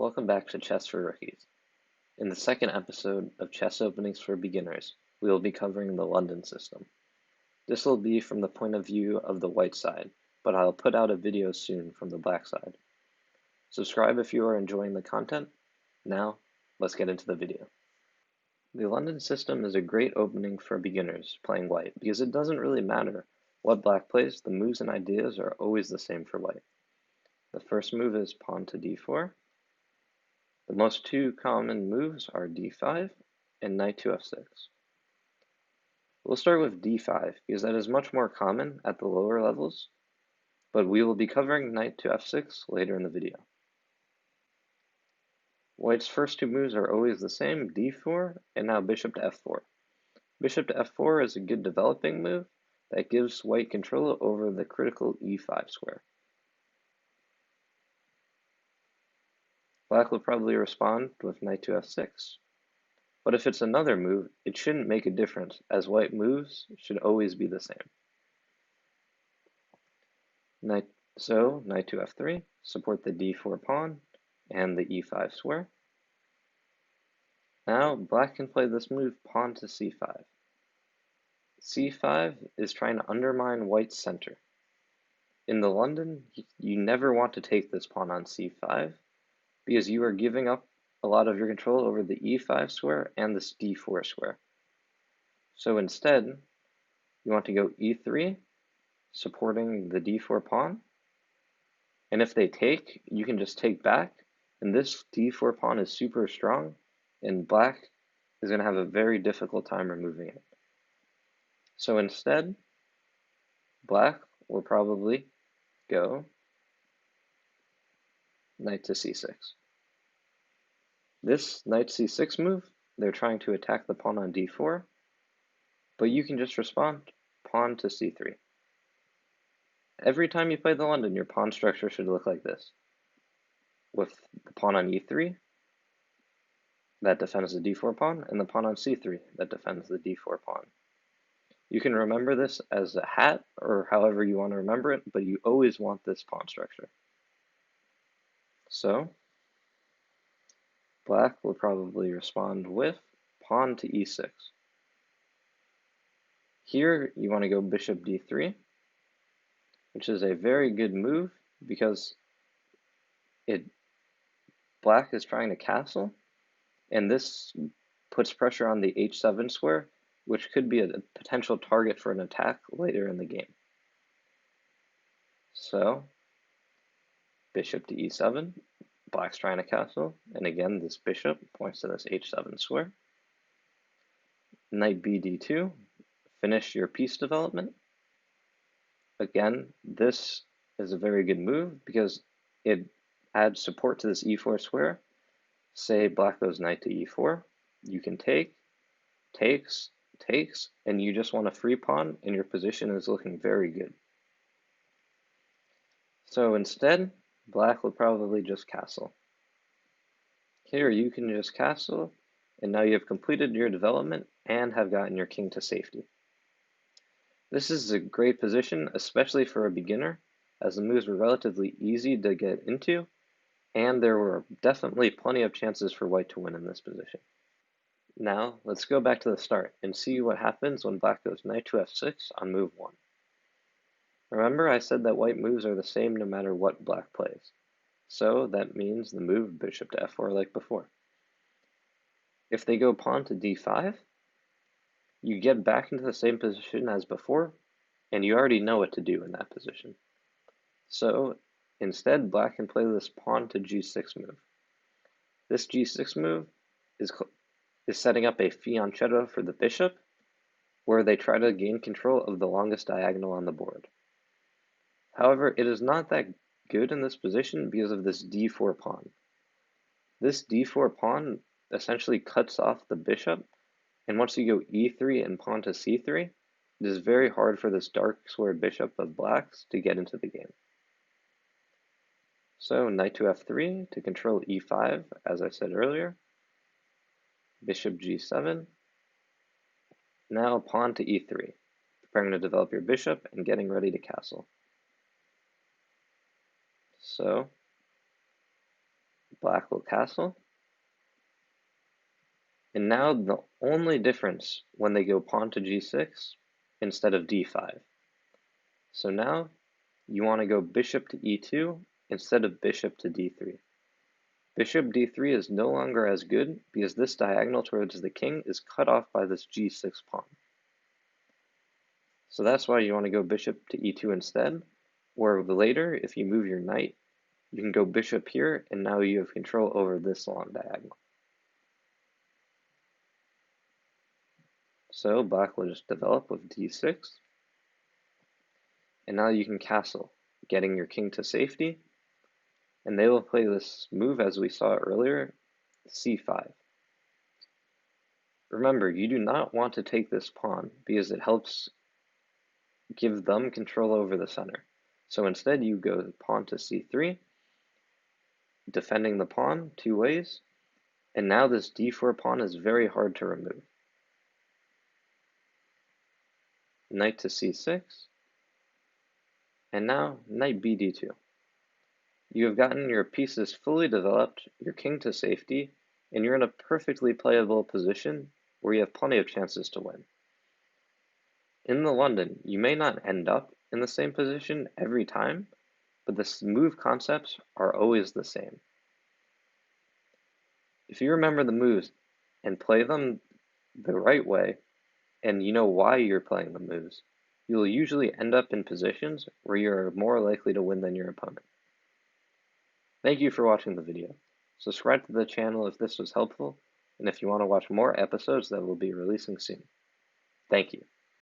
Welcome back to Chess for Rookies. In the second episode of Chess Openings for Beginners, we will be covering the London system. This will be from the point of view of the white side, but I'll put out a video soon from the black side. Subscribe if you are enjoying the content. Now, let's get into the video. The London system is a great opening for beginners playing white because it doesn't really matter what black plays, the moves and ideas are always the same for white. The first move is pawn to d4. The most two common moves are d5 and knight to f6. We'll start with d5 because that is much more common at the lower levels, but we will be covering knight to f6 later in the video. White's first two moves are always the same, d4 and now bishop to f4. Bishop to f4 is a good developing move that gives white control over the critical e5 square. Black will probably respond with knight to f6. But if it's another move, it shouldn't make a difference, as white moves should always be the same. Knight to f3, support the d4 pawn and the e5 square. Now black can play this move pawn to c5. c5 is trying to undermine white's center. In the London, you never want to take this pawn on c5 because you are giving up a lot of your control over the e5 square and this d4 square. So instead, you want to go e3, supporting the d4 pawn. And if they take, you can just take back. And this d4 pawn is super strong, and black is going to have a very difficult time removing it. So instead, black will probably go knight to c6. This knight c6 move, they're trying to attack the pawn on d4, but you can just respond pawn to c3. Every time you play the London, your pawn structure should look like this, with the pawn on e3 that defends the d4 pawn, and the pawn on c3 that defends the d4 pawn. You can remember this as a hat, or however you want to remember it, but you always want this pawn structure. So, black will probably respond with pawn to e6. Here, you want to go bishop d3, which is a very good move because black is trying to castle, and this puts pressure on the h7 square, which could be a potential target for an attack later in the game. So, bishop to e7, black's trying to castle, and again, this bishop points to this h7 square. Knight bd2, finish your piece development. Again, this is a very good move because it adds support to this e4 square. Say black goes knight to e4, you can take, takes, and you just want a free pawn, and your position is looking very good. So instead, black will probably just castle. Here you can just castle, and now you have completed your development and have gotten your king to safety. This is a great position, especially for a beginner, as the moves were relatively easy to get into, and there were definitely plenty of chances for white to win in this position. Now, let's go back to the start and see what happens when black goes knight to f6 on move 1. Remember I said that white moves are the same no matter what black plays. So that means the move bishop to f4 like before. If they go pawn to d5, you get back into the same position as before, and you already know what to do in that position. So instead, black can play this pawn to g6 move. This g6 move is setting up a fianchetto for the bishop, where they try to gain control of the longest diagonal on the board. However, it is not that good in this position because of this d4 pawn. This d4 pawn essentially cuts off the bishop, and once you go e3 and pawn to c3, it is very hard for this dark square bishop of black's to get into the game. So knight to f3 to control e5, as I said earlier. Bishop g7. Now pawn to e3, preparing to develop your bishop and getting ready to castle. So black will castle. And now the only difference when they go pawn to g6 instead of d5. So now you want to go bishop to e2 instead of bishop to d3. Bishop d3 is no longer as good because this diagonal towards the king is cut off by this g6 pawn. So that's why you want to go bishop to e2 instead, or later, if you move your knight, you can go bishop here, and now you have control over this long diagonal. So black will just develop with d6, and now you can castle, getting your king to safety, and they will play this move as we saw earlier, c5. Remember, you do not want to take this pawn because it helps give them control over the center. So instead you go pawn to c3, defending the pawn two ways, and now this d4 pawn is very hard to remove. Knight to c6, and now knight bd2. You have gotten your pieces fully developed, your king to safety, and you're in a perfectly playable position where you have plenty of chances to win. In the London, you may not end up in the same position every time, but the move concepts are always the same. If you remember the moves and play them the right way, and you know why you're playing the moves, you'll usually end up in positions where you're more likely to win than your opponent. Thank you for watching the video. Subscribe to the channel if this was helpful, and if you want to watch more episodes that we'll be releasing soon. Thank you.